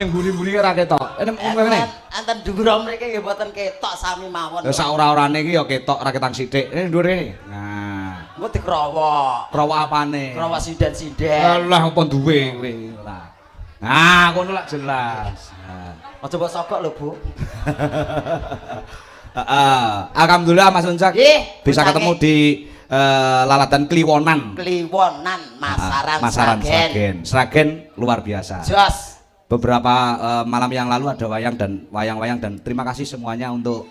Buri-buri ora ketok. Ngene. Enten dhuwur mriki nggih mboten ketok sami mawon. Ya sak ora-orane iki ya ketok ora ketang sithik. Dhuwur rene. Nah, engko dikrowok. krowok apane? Krowok sinden-sinden. Alah apa duwe kowe ora. Nah, ngono lak jelas. Aja mbok sogok lho, Bu. Heeh. Alhamdulillah Mas Uncak bisa ketemu di Lalatan Kliwonan. Kliwonan Masaran Sragen. Sragen luar biasa. Jos. Beberapa malam yang lalu ada wayang dan wayang-wayang dan terima kasih semuanya untuk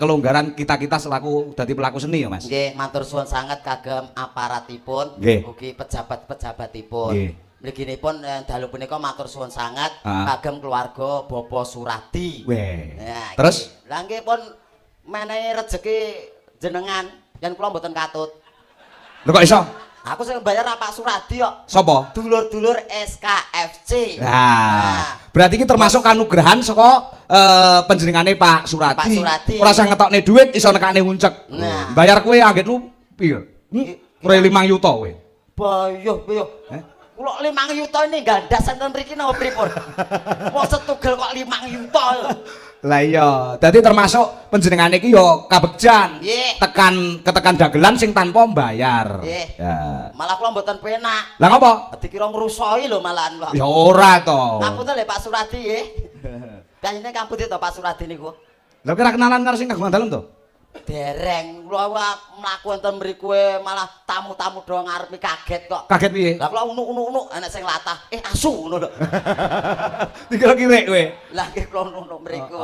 kelonggaran kita selaku dadi pelaku seni ya Mas. Nggih, matur suwun sangat kagem aparatipun, ugi pejabat-pejabatipun. Mliginipun dalu punika matur suwun sangat kagem keluarga Bapak Suradi. Nah, terus lha nggih pun menehi rejeki jenengan yen kula mboten katut. Lho kok iso? Aku sing bayar Pak Suradi kok. Sapa? Dulur-dulur SKFC. Nah, berarti ini termasuk kanugrahan saka panjenengane Pak Suradi. Pak Suradi. Ora usah ngetokne dhuwit iso nekane Uncek. Nah. Bayar kowe anggetmu piye? Ora 5 juta kowe. Bayuh. Kula 5 juta ini gandas enten mriki napa pripun? Kok setugel kok 5 juta. Lah iya, dadi termasuk panjenengane iki ya kabegjan. Ketekan dagelan sing tanpa mbayar. Ya. Malah kula mboten penak. Lah ngopo? Dikira ngrusoi lho malahan kok. Ya ora to. Ngapunten lho Pak Suradi nggih. Kayane kampute to Pak Suradi niku. Lha kira kenalan karo sing kagungan dalem to? Dereng, kula mlaku enten mriku malah tamu-tamu do ngarepe kaget kok. Kaget piye? Lah kula unuk-unuk enek sing latah. Asu ngono lho. Dikira kirik kowe. Lah nggih kula unuk mriku.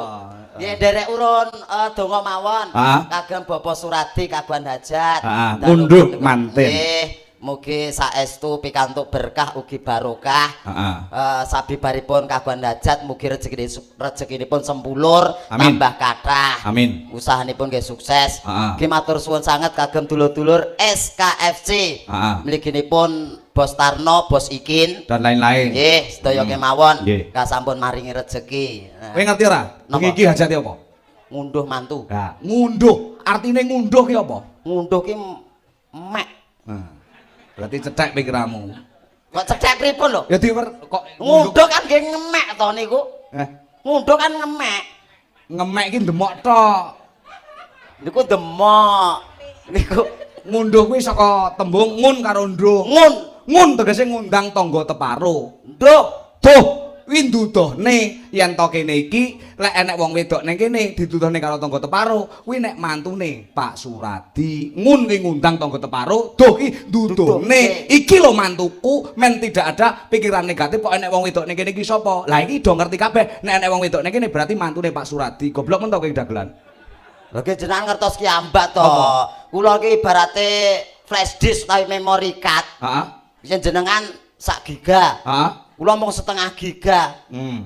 Nggih derek urun donga mawon kagem Bapak Suradi kagungan hajat. Ngunduh manten. Nggih, mugi saestu pikantuk berkah ugi barokah. Sabibaripun kagungan hajat mugi rezekinipun sempulur tambah kathah. Amin. Usahanipun nggih sukses. Nggih matur suwun sanget kagem dulur-dulur SKFC. Mliginipun Bos Tarno, Bos Ikin dan lain-lain. Nggih, sedaya kemawon kasampun maringi rezeki. Kowe ngerti ora? Iki hajate apa? Ngunduh mantu. Nah, ngunduh. Artine ngunduh ki apa? Ngunduh ki mek. Berarti cethek pikiranmu. Kok cethek pripun lho? Ya kok ngunduh kan nggih ngemek to niku. Ngunduh kan ngemek. Ngemek ki ndemok tok. Niku demok. Niku ngunduh kuwi saka tembung ngun karo nduh. Ngun tegese ngundang tangga teparo. Nduh, kuwi nduduhne yen to kene iki lek enek wong wedok ning kene dituduhne karo tangga teparo, kuwi nek mantune Pak Suradi. Ngun ki ngundang tangga teparo, duh ki nduduhne iki lho mantuku, men tidak ada pikiran negatif kok enek wong wedok ning kene iki sapa. Lah iki do ngerti kabeh nek enek wong wedok ning kene berarti mantune Pak Suradi. Goblok men to kowe dagelan. Lha ki jenengan ngertos ki ambat to. Kula ki ibarate flash disk utawi memory card. Yen jenengan sak giga. Kula mung setengah giga.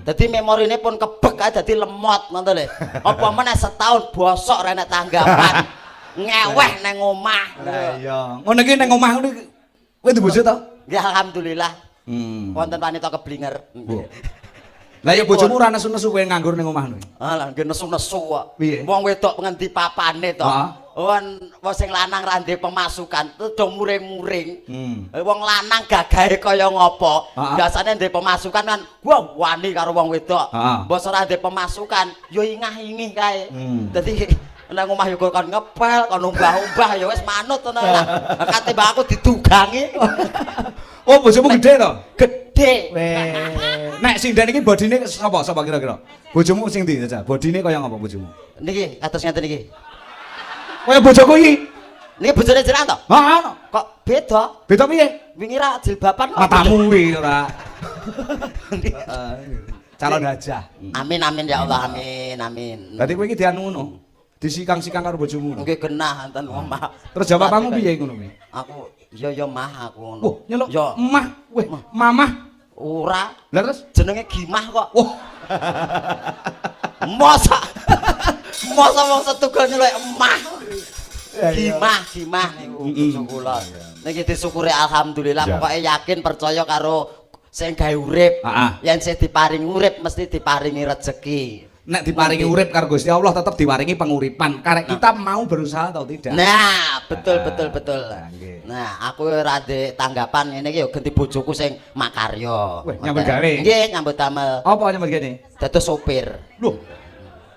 Dadi memorine pun kebek ae dadi lemot ngono lho. Apa meneh setahun bosok ra enek tanggapan. Ngeweh nang omah. Lah iya. Ngono iki nang omah ngono kowe duwe bojo to? Nggih alhamdulillah. Wonten wanita keblinger. Lah ya bojomu ora nesu-nesu kowe nganggur ning omahmu. Lah nggih nesu-nesu kok. Wong wedok ngendi papane to. Wong sing lanang ra ndek pemasukan, do muring-muring. Wong lanang gagahe kaya ngopo? Biasane ndek pemasukan kan wani karo wong wedok. Mbok ora ndek pemasukan, ya ingah-ingih kae. Dadi nang omah yo kon ngepel, kon umbah-umbah ya wis manut ngono lah. Kate mbak aku didugangi. Oh, bojomu gede to? Gede. Nek sinden iki bodine sapa kira-kira? Bojomu sing ndi jajal? Bodine kaya ngapa bojomu? Niki kados ngeten iki. Kaya bojoku iki. Niki bojone jenengan to? Heeh. Kok beda? Beda piye? Wingi ra jilbaban kok. Matamu kuwi ora. Calon hajah. Amin ya Allah, amin. Dadi kowe iki dianu ngono. Disikang-sikang karo bojomu. Nggih genah enten omah. Terus jawabanmu piye ngono kuwi? Aku ya mah aku ngono. Oh, nyeluk. Emah, weh, mamah. Ora. Lah terus jenenge Gimah kok. Wah. Masa wong setunggal nyeluk emah. Gimah niku kula. Niki disyukuri alhamdulillah pokoke yakin percaya karo sing gawe urip. Yen sing diparing urip mesti diparingi rezeki. nek diparingi urip karo Gusti Allah tetep diparingi penguripan. Karek kita mau berusaha atau tidak. Nah, betul. Nah, aku ora ndek tanggapan ngene iki ya ganti bojoku sing makarya. Wih, nyambut gawe. Nggih, nyambut damel. Apa nyambut gene? Dados sopir. Loh.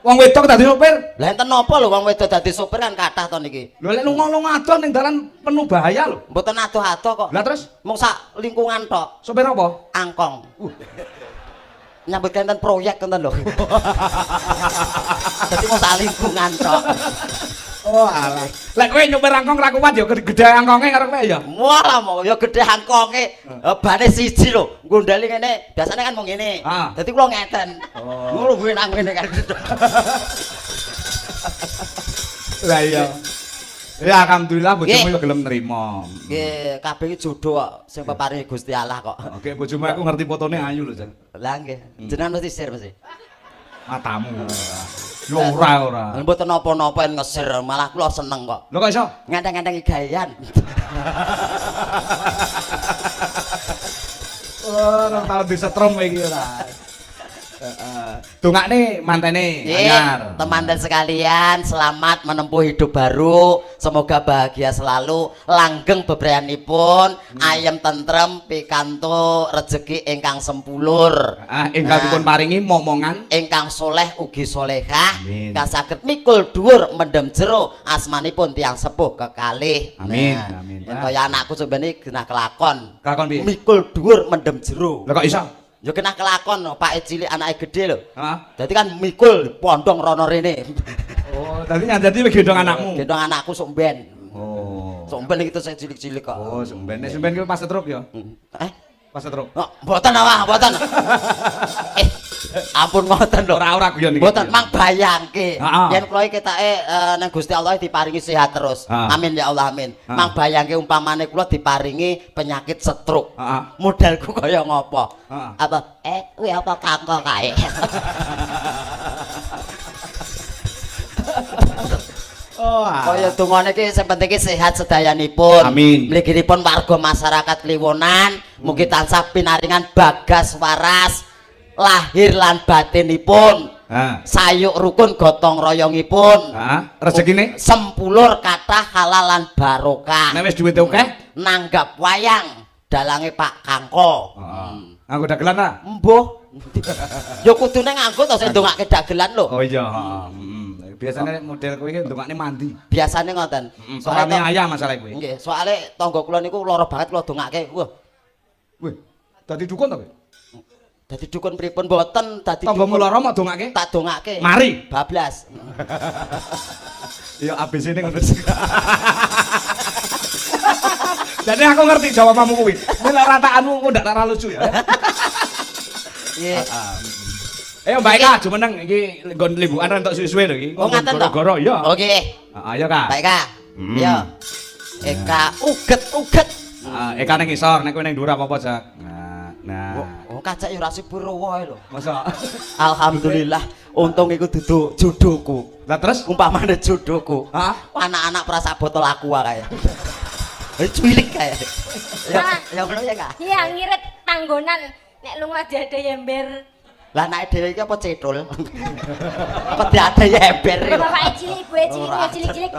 Wong wedok dadi sopir. Lah enten napa lho wong wedok dadi sopir kan kathah to niki. Lho lek lunga-lunga adon ning dalan penuh bahaya lho. Mboten adoh-adoh kok. Lah terus Mung sak lingkungan tok. sopir apa? Angkong. Nyambut enten proyek enten lho. Dadi mung sak lingkungan tok. Oh alah. Lek kowe nyopir angkong ra kuat ya gedhe angkonge karo kowe ya. Walah mau ya gedhe angkonge. Bane siji lho. Ngundali ngene, biasane kan mung ngene. Dadi kula ngeten. Ngono kuwi nang ngene kan. Lah iya. Ya alhamdulillah bojomu yo gelem nrimo. Nggih, kabeh iki jodoh kok sing peparingi Gusti Allah kok. Oke, bojomu aku ngerti fotone ayu lho, Jan. Lah nggih. Jenengan mesti share mesti. Matamu. Yo ora. Mboten napa-napa ngesir, malah kula seneng kok. Lho kok iso? Ngenteng-ngentengi gawean. Oh, ora tau disetrum iki ora. Dongakne mantene anyar. Teman-teman sekalian, selamat menempuh hidup baru. Semoga bahagia selalu, langgeng bebrayanipun, ayem tentrem, pikantuk rezeki ingkang sempulur. Ingkang dipun paringi momongan ingkang soleh ugi solehah, kasaged mikul dhuwur mendem jero asmanipun tiyang sepuh kekalih. Amin. Amin. Kaya anakku sebenarnya genah kelakon. Kelakon piye? Mikul dhuwur mendem jero. Lah kok iso? Ya kena kelakon, Pak cilik anake gede lho. Heeh. Dadi kan mikul pondong rono rene. Oh, dadi nyandati gendong anakmu. Gendong anakku sok mben. Oh. Sok mben iki sing cilik-cilik kok. Oh, sumben. Nek sumben ki pas setruk ya. Pas setruk. Oh, mboten awak, mboten. Ampun ngoten lho. Ora guyon iki. Mboten mang bayangke. Heeh. Yen kula iki ketake nang Gusti Allah diparingi sehat terus. Amin ya Allah amin. Mang bayangke umpamane kula diparingi penyakit stroke. Modelku kaya ngopo? Apa kuwi apa kangko kae. Oh, kaya dongane iki sing penting iki sehat sedayanipun. Amin. Mliginipun warga masyarakat Kliwonan mugi tansah pinaringan bagas waras lahir lan batinipun. Sayuk rukun gotong royongipun. Rezekine sempulur kathah halal lan barokah. Nek wis duwite akeh nanggap wayang dalange Pak Kangko. Nganggo dagelan ta? Mbuh. Ya kudune nganggo to sing ndongake dagelan lho. Oh iya, biasanya model kowe iki ndongakne mandi. Biasane ngoten. Soalane ayah masalah kowe. Nggih, soalé tangga kula niku lara banget kula dongake. Wah. Wih, dadi dukun to kowe? Dadi dukun pripun mboten dadi tanggamu lara mok dongake? Tak dongake. Mari. Bablas. Ya ABC-ne ngono sih. Jadi aku ngerti jawabanmu kuwi. Nek rataanmu kok ndak ora lucu ya. Nggih. Ayo Mbak Eka, jumeneng iki nggon limbukan rentok suwe-suwe lho iki. Oh ngaten to? Goro ya. Oke. Ayo Kak. Mbak Eka. Iya. Eka uget-uget. Eka ning isor, nek kowe ning dhuwur apa-apa, Jak. Nah. Oh kacak ya ora sipur wae lho. Masa alhamdulillah untung iku dudu jodohku. Lah terus umpamane jodohku. Anak-anak prasak botol aqua kae. Cuilik kae. Ya ngono ya Kak. Iya ngirit tanggonan nek lunga diade ember. Lah anake dhewe iki apa cetul? Apa diade ember? Bapake cilik, ibuke cilik, ya cilik-cilik.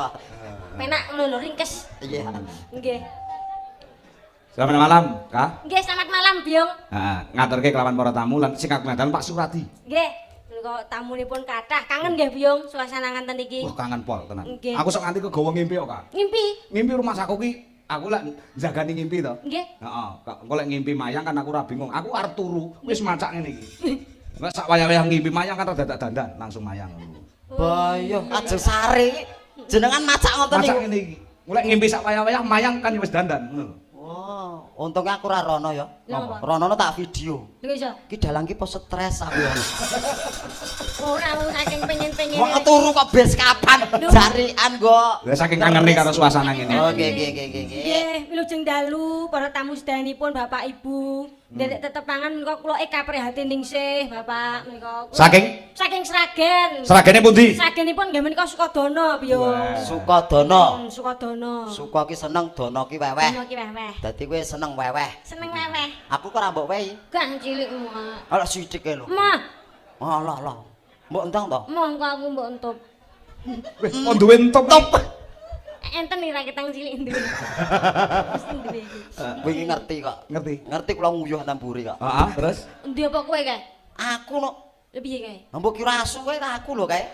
Penak ngono lho ringkes. Iya. Nggih. Selamat malam, Kak. Nggih, selamat malam, Byung. Ngaturke kelawan para tamu lan sing kagungan Pak Suradi. Nggih. Kok tamunipun kathah. Kangen nggih, Byung, suasana nganten iki. Wah, kangen pol tenan. Nggih. Aku sok nganti kegawa ngimpi kok, Kak. Ngimpi. Ngimpi rumah saku ki aku lek jagani ngimpi to. Nggih. Heeh, kok lek ngimpi mayang kan aku ora bingung. Aku arep turu, wis macak ngene iki. Nek sak wayah-wayah ngimpi mayang kan dadak dandan langsung mayang. Bayo, ajeng sare. Jenengan macak ngoten niku. Macak ngene iki. Mulai ngimpi sak wayah-wayah mayang kan wis dandan ngono. Oh, untungnya aku ora rono ya. Napa? Rono tak video. Lho iso. Ki dalang ki pos stres aku. Ora mau saking pengen-pengen. Wong turu kok bes kapan? Jarian kok. Lah saking kangene karo suasana ngene. Oke. Nggih, wilujeng dalu para tamu sedayanipun Bapak Ibu. Ndek tetepangan menika kula eka prihatin ningsih Bapak menika. Saking Sragen. Sragene pundi? Sragenipun nggih menika Sukodono, Byung. Sukodono. Sukodono. Suko ki seneng, dono ki weweh. Dono ki weweh. Dadi kowe seneng weweh. Seneng weweh. Aku kok ora mbok wehi. Gang cilik, Mak. Ala sithik e lho. Mah. Allah. Mbok entong to? Monggo aku mbok entup. Wis kok duwe entup. Enten ira ketang cilik duwe. Mesti duwe iki. Kowe iki ngerti kok. Ngerti. Ngerti kula nguyuh tamburi kok. Heeh, terus Endi apa kowe kae? Aku no. Lha piye kae? Mbok kira asu kowe ta aku lho kae.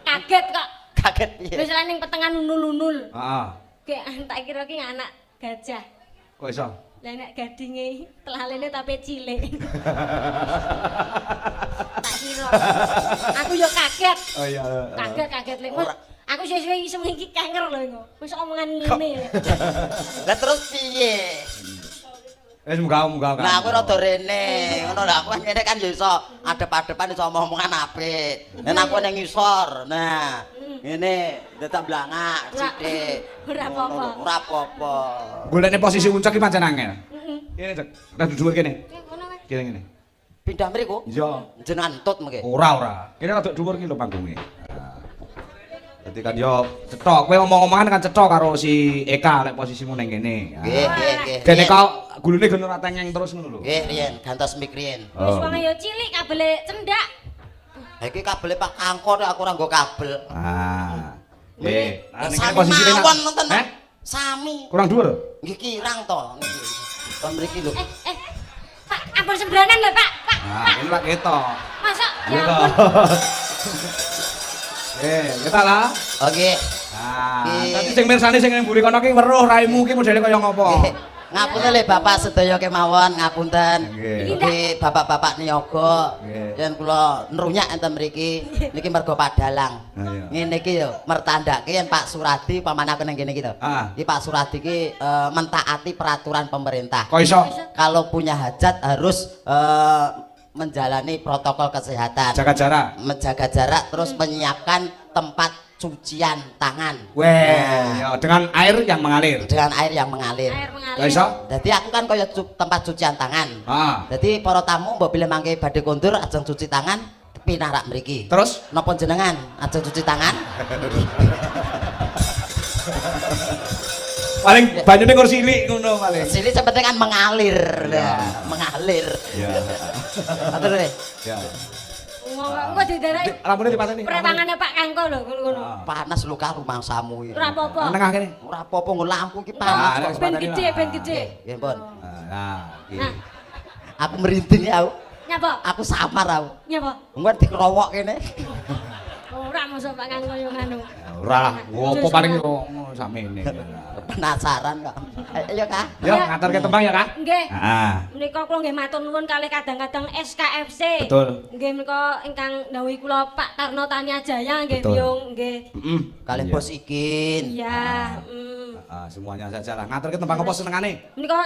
Kaget kok. Kaget piye? Wis lah ning petengan unul-unul. heeh. Kayak tak kira ki anak gajah. Kok iso? Lah nek gadinge telalene tapi cilik. Tak kira. Aku yo kaget. Oh iya. Kaget lek. Aku suwe-suwe iso iki kanker lho iku. Wis omongan ngene. Lah terus piye? Wis munggah. Nah aku rada rene, ngono lho aku ngene kan ya iso adep-adepan iso omong-omongan apik. Nek aku ning ngisor. Nah, ngene tetep blangak sithik. Ora apa-apa. Ora apa-apa. Golekne posisi puncak iki pancen angel. Heeh. Kene, Cek. Lah dhuwur kene. Ngono wae. Kene. Pindah mriku? Iya. Jenengan entut mengke. Ora. Kene rada dhuwur iki lho panggunge. Dadi kan yo cetok, kowe omong-omongan kan cetok karo si Eka lek posisimu ning kene. Nggih. Dene kok gulune gen ora tengeng terus ngono lho. Nggih, riyen gantos mik riyen. Wis wong yo cilik kabele cendak. Ha iki kabele Pak Kangkor aku ora nggo kabel. Ah. Nggih. Nah, ning Sami posisine mawon nonton. Sami. Kurang dhuwur. Nggih kirang to niki. Kon mriki lho. Pak, ampun sembranan lho, Pak. Pak. Nah, ini Pak ketok. Masa Iya ya toh. ampun. Kita lah. Oke. Nah, Nggih. tapi sing mirsani sing ning mburi kono ki weruh raimu ki modele kaya ngopo? Nggih. Ngapunten le Bapak sedaya kemawon, ngapunten. Nggih. Nggih, Bapak-bapak niaga. Nggih. Yen kula nrunyak enten mriki, niki mergo padalang. Ah, iya. Ngene iki yo mertandake yen Pak Suradi pamane aku ning kene iki to. Ah. Iki Pak Suradi iki mentaati peraturan pemerintah. Kok iso? Kalau punya hajat harus menjalani protokol kesehatan. Jaga jarak. Menjaga jarak terus menyiapkan tempat cucian tangan. Weh, ya, dengan air yang mengalir. Dengan air yang mengalir. Air mengalir. Kok iso? Jadi aku kan kaya tempat cucian tangan. Ah. Jadi para tamu mbok bilih mangke badhe kondur ajeng cuci tangan pindah rak mriki. Terus Napa jenengan ajeng cuci tangan? paling banyune kursi cilik ngono paling. Sini seperti kan mengalir. Nah, mengalir. Ya. Atur deh. Ya. Engko diderek Lampune dipateni. prewangane Pak Kangko lho ngono. Panas lu karo rumangsamu iki. Ora apa-apa. Tengah kene. Ora apa-apa nggo lampu iki Ah, panas. nek kok. Ben gede, ben gede. Nggih, pun. Nah, iki. Nah, Aku merinding ya, aku. nyapa? Aku samar aku. Nyapa? Engko dikerowok kene. Ora mosok Pak Kangko yo ngono. Ora lah, ngopo paling yo ngono sakmene. Penasaran kok. Ayo, Kak. Yo ngaturke tembang ya, Kak. Nggih. Heeh. Menika kula nggih matur nuwun kalih kadang-kadang SKFC. Betul. Nggih menika ingkang dawuhi kula Pak Tarno Tania Jaya nggih Betul. Byung nggih. Heeh. Kalian bos ikin. Iya, Semuanya saja lah. Ngaturke tembang apa senengane? menika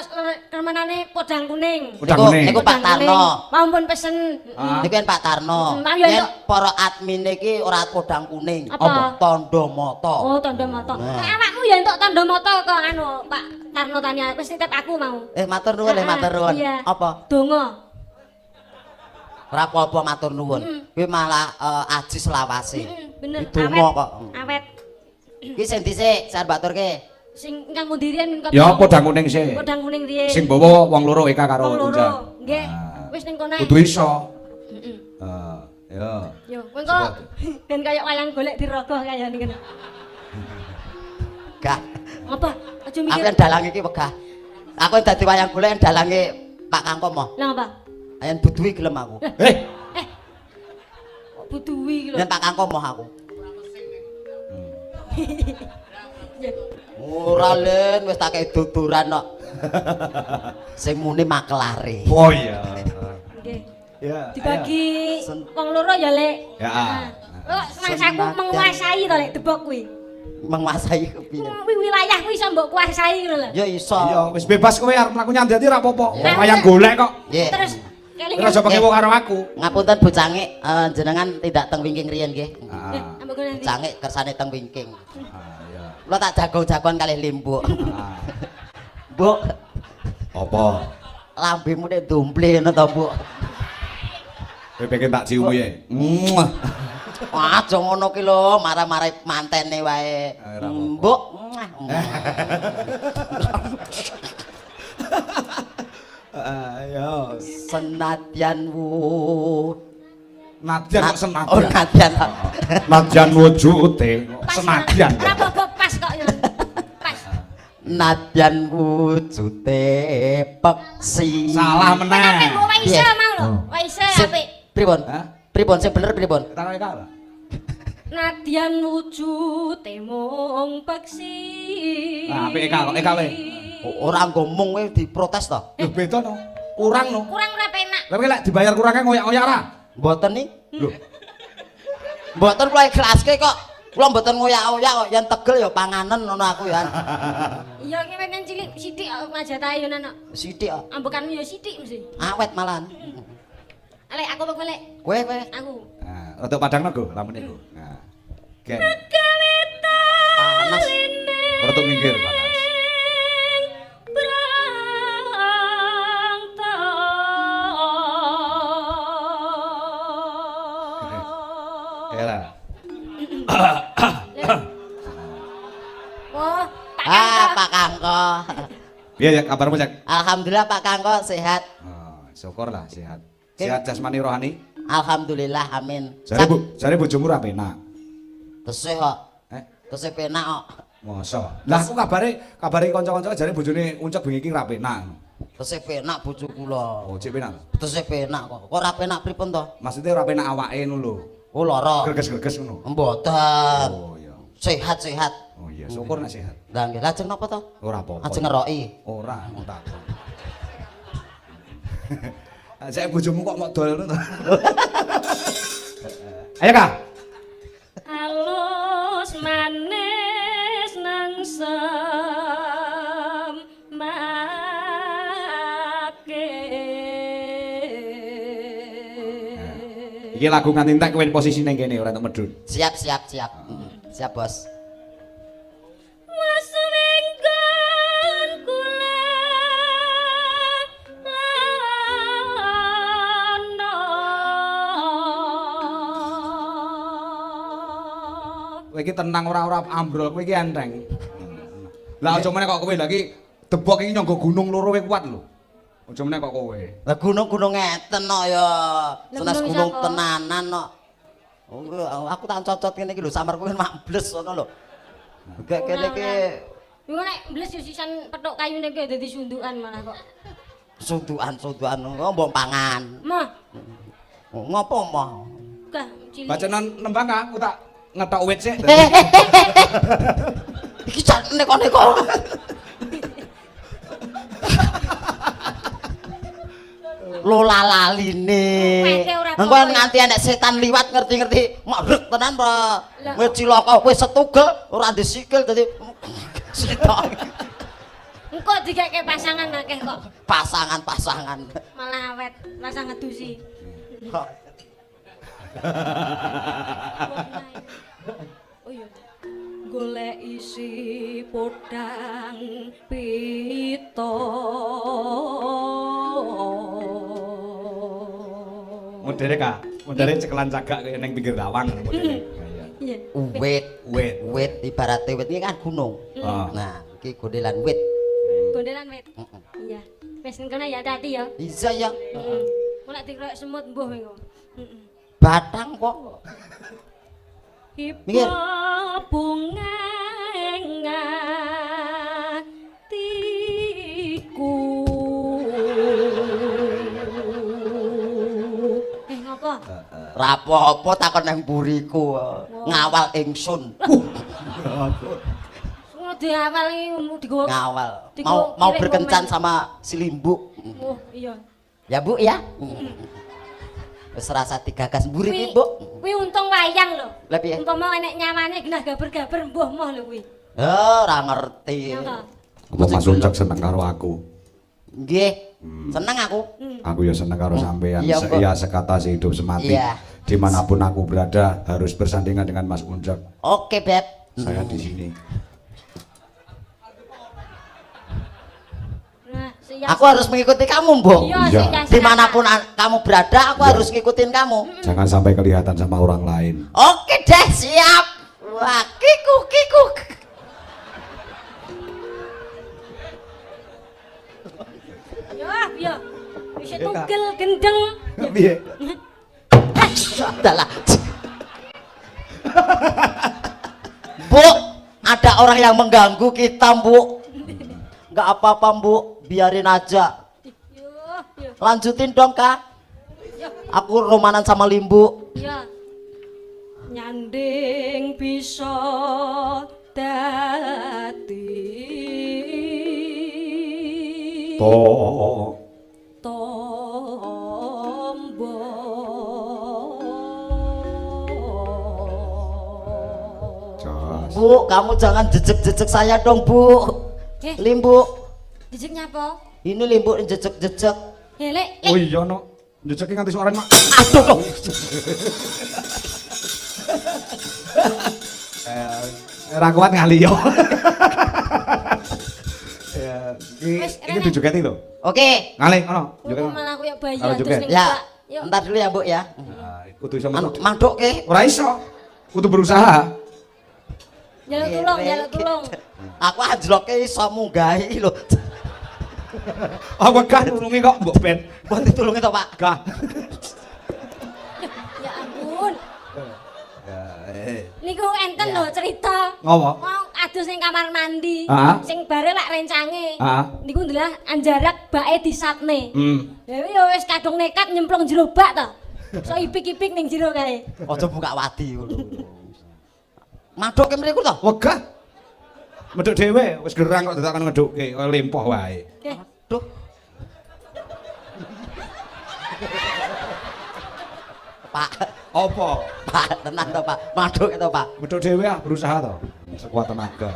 remenane podang kuning. Udang kuning. Niku Pak Tarno. Mau pun pesen. Ah. Niku yen Pak Tarno. Mau ya, Yen Nduk. para admin iki ora podang kuning. Apa? Tondo moto. Oh, tanda mata. Nah. Nek awakmu ya entuk tanda mata kok anu Pak Tarno Tania wis nitip aku mau. Matur nuwun, matur nuwun. Iya. Apa? Donga. Ora apa-apa matur nuwun. Kuwi malah aji selawase. Bener. Donga kok. Awet. Iki sing dhisik sak baturke. Sing ingkang mundirian kok. Ya podang kuning sih. Podang kuning riyen. Sing bawa wong loro Eka karo Wong Unja. loro. Nggih. Ah. Wis ning kono. Kudu iso. Heeh. Ya. Yo, kowe kok ben kaya wayang golek dirogoh kaya niku. Gak. Apa? Aja Aku mikir. yang dalang iki wegah. Aku yang dadi wayang golek yang dalange Pak Kangko moh. Lah apa? Ayen butuhi gelem aku. Kok butuhi iki lho. Yen Pak Kangko moh aku. Ya. Ora len wis tak kei duduran kok. Sing muni makelare. Oh iya. Nggih. Ya. Dibagi wong loro ya, Lek. Ya. Kok semangsaku menguasai to, Lek, debok kuwi. Menguasai kepiye? Kuwi wilayah kuwi iso mbok kuasai ngono lho. Ya iso. Iya, wis bebas kowe arep mlaku nyandati ora apa-apa. Ya. Wayang golek kok. Nggih. Terus Ora kelingan. aja pakai karo aku. Ngapunten Bu Cangik, jenengan tidak teng wingking riyen nggih. Ah. Ambek ngono ndi? Cangik kersane teng wingking. Iya. Kula tak jago-jagoan kalih Limbuk. Ah. Mbok, Apa? lambemu nek dumple ngono to, Mbok. Kowe pengen tak cium ya. Muah. Aja ngono ki lho, marah-marah mantene wae. Ora apa-apa. Mbok. Ayo. Senadyan wu Nadyan kok senadyan. Oh, nadyan. Nadyan wujude senadyan. Ora apa-apa pas kok ya. Pas. Nadyan wujude peksi. Salah meneh. Kenapa mau Waisa mau lho? Waisa apik. Pripun? Pripun sing bener pripun? Takoke kalah. Nadyan wujude mung peksi. Nah, apike kok ekale. Ora ngomong kowe diprotes to. Lho beda no. Kurang no. Kurang ora penak. Tapi lek dibayar kurangnya ngoyak-ngoyak ora? Mboten nih. Lho. Mboten kula ikhlaske kok. Kula mboten ngoyak-ngoyak kok yen tegel ya panganen ngono aku ya. Iya ki men cilik sithik majatahe yo nana. Sithik kok. Ambekanmu yo sithik mesti. Awet malahan. Alek aku apa lek? Kowe. Aku. Nah, rada padangno go lampune go. Nah. Gen. Panas. Rada minggir panas. Era. Oh, Pak Kangko. Piye ya kabarmu, Cak? Alhamdulillah Pak Kangko sehat. Oh, syukurlah sehat. Sehat jasmani rohani. Alhamdulillah amin. Jare bojomu ra penak. Tesih kok. Tesih penak kok. Masa. Lah aku kabare kanca-kanca jare bojone uncek bengi iki ra penak. Tesih penak bojo kula. Oh, cek penak. Tesih penak kok. Kok ora penak pripun to? Maksudnya ora penak awake ngono lho. Oh lara. Greges-greges ngono. Mboten. Oh iya. Sehat-sehat. Oh iya, syukur nek sehat. Lah nggih, lajeng napa to? Ora apa-apa. Ajeng ngeroki. Ora, tak. Saya bojomu kok mok dol ngono to. Ayo, Kak. halus manis nang Iki lagu nganti entek kowe posisi ning kene ora entuk medhun. Siap. Siap, Bos. Kowe iki tenang ora ambrol, kowe iki enteng. Lah aja meneh kok kowe lagi debok iki nyangga gunung loro kowe kuat lho. Aja meneh kok kowe. Lah gunung-gunung ngeten kok ya. Senes gunung gunung sapa? tenanan kok. Oh, aku tak cocot kene iki lho, samar kowe mables ngono lho. Gak kene iki Iku nek mbles yo sisan petuk kayune ki dadi sundukan malah kok. sundukan mbok pangan. Mah, Ngopo mah? gah cilik. Bacanan nembang Kak, aku tak ngetok wit sik. Iki jan neko-neko. Lola laline. Engko nganti enek setan liwat ngerti-ngerti mabrek tenan apa. Wis cilaka wis setugel ora disikil dadi sitok. Engko digeke pasangan akeh kok. Pasangan. Malah awet, rasa ngedusi. Oh iya. Golek isi podang pito. Modele Kak, modele cekelan cagak kaya ning pinggir rawang modele. Iya. Wit ibarate wit iki kan gunung. Nah, iki gondelan wit. Gondelan wit. Iya. Wis engkene ya hati ya. Iya ya. Heeh. Ora dikroyok semut mbuh mengko. Heeh. Batang kok. Mikir. Ibu bunga ngatiku. Ngopo? Rapopo takon nang buriku. Ngawal ingsun. Ngono diawal iki digo. Ngawal. Mau berkencan sama si Limbu. Oh, iya. Ya Bu ya. Wis rasa digagas mburi iki, Bu. Kuwi untung wayang lho. Lah piye? Umpama enek nyawane genah gaber-gaber mbuh moh lho kuwi. Ora ngerti. Apa Mas Uncak seneng karo aku? Nggih. Seneng aku. Aku ya seneng karo sampean. Iya, Mbak. Seia sekata sehidup semati. Iya. Dimanapun aku berada harus bersandingan dengan Mas Uncak. Oke, Beb. Saya di sini. Nah, Aku harus mengikuti kamu, Mbok. Iya, Dimanapun kamu berada, aku harus ngikutin kamu. Jangan sampai kelihatan sama orang lain. Oke deh, siap. Wah, kikuk. Ya, bisa tugel gendeng. Piye? Adalah. Bu, ada orang yang mengganggu kita, Bu. Enggak apa-apa, Bu. Biarin aja. Lanjutin dong, Kak. Aku romanan sama Limbu. Iya. Nyanding bisa dadi tombo Bu, kamu jangan jejek-jejek saya dong, Bu. Limbu. Jejeknya apa? Ini Limbu jejek-jejek. Lek. Oh iya no. Jejeke nganti suarane mak. Aduh. Ora kuat ngali yo. Ya, iki dijogeti lho. Oke. Ngali ngono. Joget. Malah aku ya bayi Kalau terus joget. ning Ya. Yuk. Entar dulu ya, Bu ya. Nah, kudu iso Manduk ke. ora iso. Kudu berusaha. Jaluk tulung. Aku anjloke iso munggahi lho. Aku kan nulungi kok mbok ben. Buat ditulungi to, Pak. Gah. Ya ampun. Niku enten lho cerita. Ngopo? Mau adus ning kamar mandi. Ah. Sing bare lak rencange. Ah. Niku ndelah anjarak bake disatne. Hmm. Ya wis kadung nekat nyemplung jero bak to. So ipik-ipik ning jero kae. Aja buka wadi ngono. Manduk ke mriku to? Wegah. Medhuk dhewe wis gerang kok dadakan ngedukke, kaya lempoh wae. Aduh. Pak, Apa? Pak, tenang to, Pak. Manduk to, Pak. Medhuk dhewe ah berusaha to. Sekuat tenaga.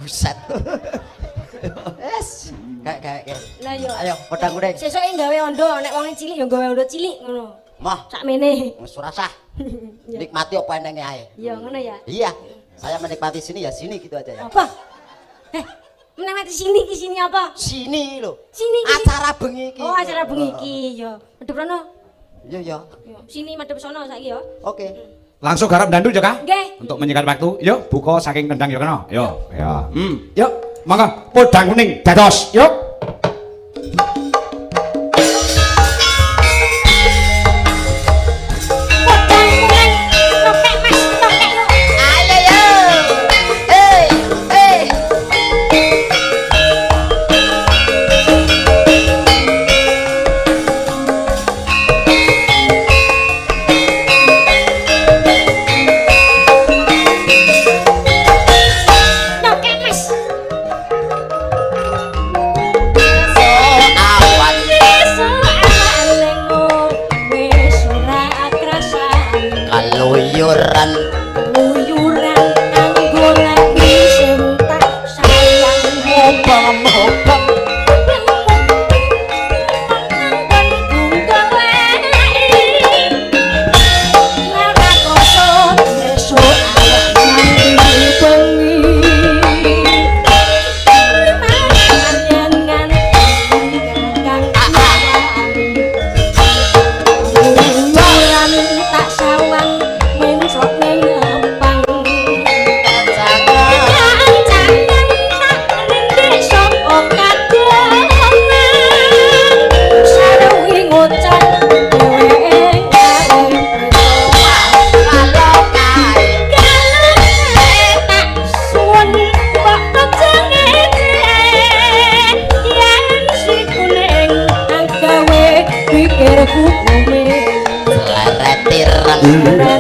Buset. Yes. Kayak. Lah yo. Ayo, podang kuning. Sesuke gawe ondo, nek wong cilik yo gawe ondo cilik ngono. Mah, Sakmene. wis ora sah. Nikmati apa enenge ae. Iya ngono ya. Iya. Saya menikmati sini ya sini gitu aja ya. Apa? Menemati sini ki sini apa? Sini lho. Sini ki. Acara bengi iki. Oh, acara bengi iki yo. Medhep rono. Iya ya. Sini madhep sono saiki yo. Oke. Langsung garap dandu ya, Kak? Nggih. Untuk menyingkat waktu, yuk buka saking kendang ya kena. Yuk, ya. Yuk, mangga podang kuning dados. Yuk. Keluyuran kanggo lagi sing tak sayang mobang-mobang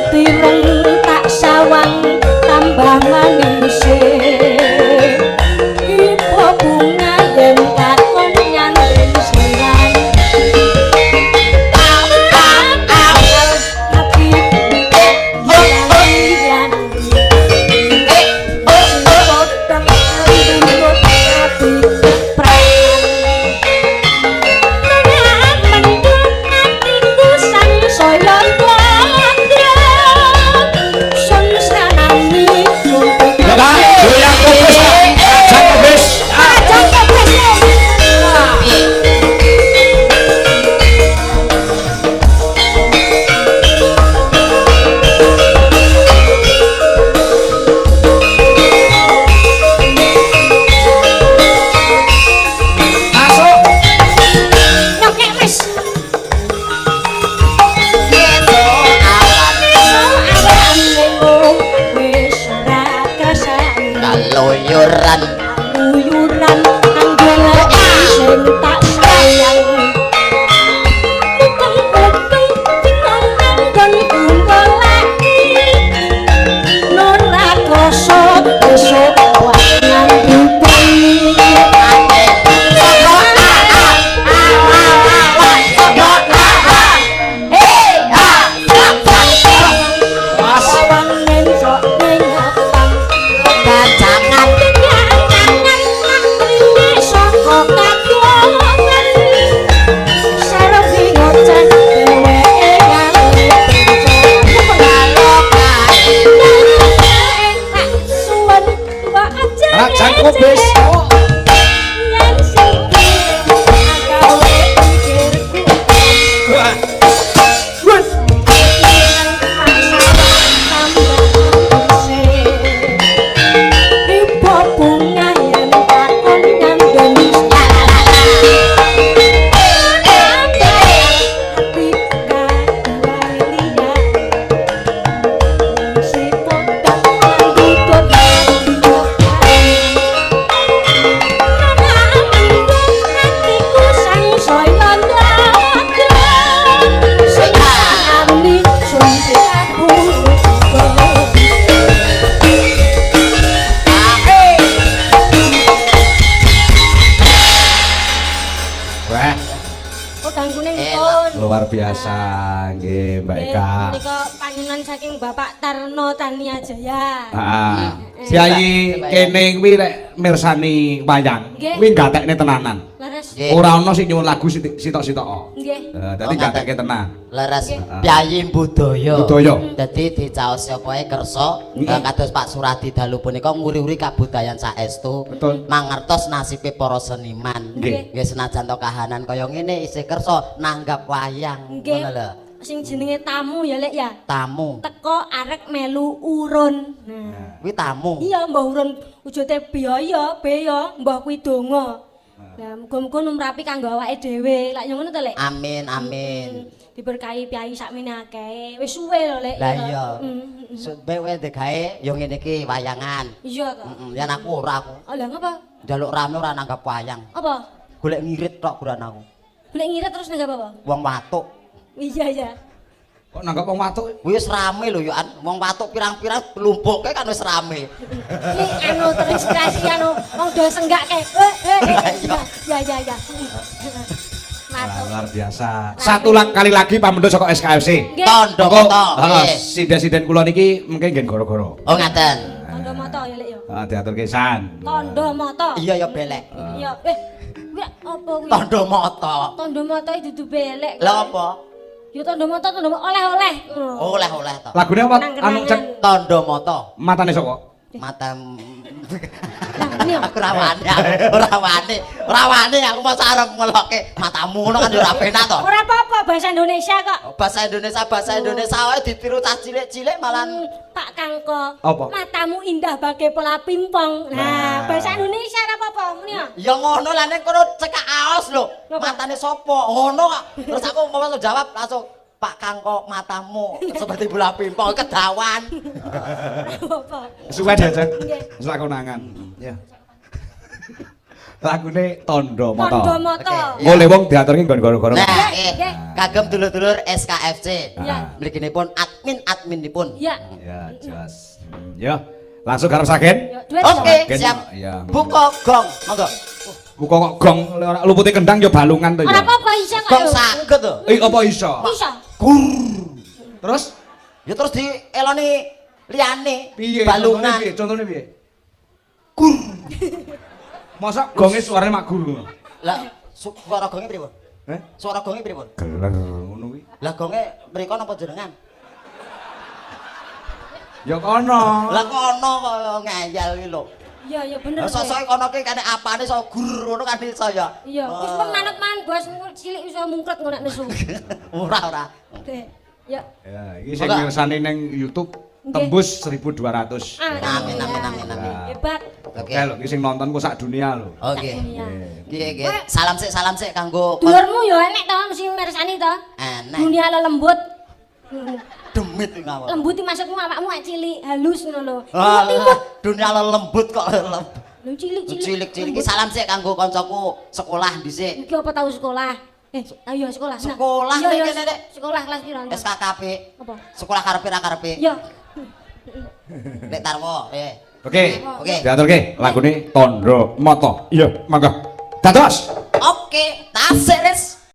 Tireng tak sawang tambah manis ipo bunga yen kakon nyanding senang tapi yan potong rambut tapi perang mendung atiku sang soyon Kodang kuning pun. Luar biasa nggih Mbak Eka. Menika panjenengan saking Bapak Tarno Tania Jaya. Heeh. Siayi kene kuwi lek mirsani wayang kuwi gatekne tenanan. Leres. Ora ana sing nyuwun lagu sitok-sitok. Nggih. Dadi gatekke tenan. Leres Pyayi Budaya. Budaya. Dadi dicaos sapa kersa kados Pak Suradi dalu punika nguri-uri kabudayan saestu. Betul. Mangertos nasibe para seniman. Nggih. Nggih senajan to kahanan kaya ngene isih kersa nanggap wayang. Nggih. Ngono lho. Sing jenenge tamu ya Lek ya. Tamu. Teko arek melu urun. Nah. Kuwi tamu. Iya mbah urun wujute biaya, beya, mbah kuwi donga. Lah muga-muga numrapi kanggo awake dhewe. Lak yo ngono to Lek. Amin amin. Diberkahi piyai sakmene akeh. Wis suwe lho Lek. Lah iya. Suwe wae gawe yo ngene iki wayangan. Iya to. Yen aku ora aku. Oh lah ngapa? Njaluk rame ora nanggap wayang. Apa? Golek ngirit tok kuran aku. Golek ngira terus nanggap apa? Wong watuk. Iya iya. Kok nanggap wong watuk? Wis rame lho yo wong watuk pirang-pirang lumpuke kan wis rame. Ini anu terinspirasi anu wong do senggake. Ya ya ya. Matur. Luar biasa. Satu kali lagi pamundhut saka SKFC. Tondo Kok moto. sinden-sinden kula niki mengke ngen gara-gara. Oh ngaten. Tondo moto ya Lek ya. Diatur kesan. Tondo moto. Iya ya belek. Iya. Kuwi apa kuwi? Tondo moto. Tondo moto iki dudu belek. Lah apa? Ya tondo moto tondo oleh-oleh. Oleh-oleh to. Lagune apa? Anu cek Tondo moto. matane sapa? Mata Nah, ini aku ora wani aku mau sareng ngelokke matamu ngono kan yo ora penak to. ora apa-apa bahasa Indonesia kok. Bahasa Indonesia wae ditiru cah cilik-cilik malah Pak Kangko. Apa? Matamu indah bagai bola pingpong. Nah, bahasa Indonesia ora apa-apa muni ya. ya ngono lah nek kono cekak aos lho. Matane sapa? Ngono kok. Terus aku mau langsung jawab langsung Pak Kangko matamu seperti bola pingpong kedawan. Apa? Suwe dajak. Nggih. Wis lakonan. Ya. Lagune Tondo Moto. Tondo moto. Oleh wong diaturke nggon gara-gara. Nah, kagem dulur-dulur SKFC. Ya. Mriginipun adminipun. Ya. Ya, jelas. Ya, langsung garap saken. Ya, duit Oke, Saken, siap. ya. Buka gong, monggo. Buka kok gong ora luputi kendang ya balungan to ora ya. apa-apa iso kok. Gong saged to. Apa iso? Iso. Terus Ya terus dieloni liyane piye? balungan. Contone piye? Masa gonge suarane mak guru. Lah suara gonge pripun? Suara gonge pripun? Geler ngono kuwi. Lah gonge mriko napa jenengan? Ya kono. Lah kono kaya ngeyel iki lho. Iya, iya bener. Lah sosok kono ki kene apane iso gur ngono kan iso ya. Iya, wis manut-man bos cilik iso mungkret ngono nek nesu. Ora. Oke. Ya. Ya, iki sing mirsani ning YouTube tembus 1.200. Amin. Hebat. Oke lho, iki sing nonton kok sak dunia lho. Oke. Nggih. Salam sik kanggo dulurmu yo enek to mesti mirsani to. enek. Dunia lembut. Demit iki ngawur. Lembut iki maksudmu awakmu cilik, halus ngono lho. Dunia lembut kok Lho cilik-cilik. cilik-cilik iki salam sik kanggo kancaku sekolah dhisik. Iki apa tau sekolah? Ayo sekolah. Sekolah iya, kene Dek. sekolah kelas piro? SKKP. Apa? Sekolah karepe ra karepe. Iya. Nek Tarwo, Oke. Oke. Diaturke lagune Tondo Moto. Iya, mangga. Dados. Oke, tasik wis.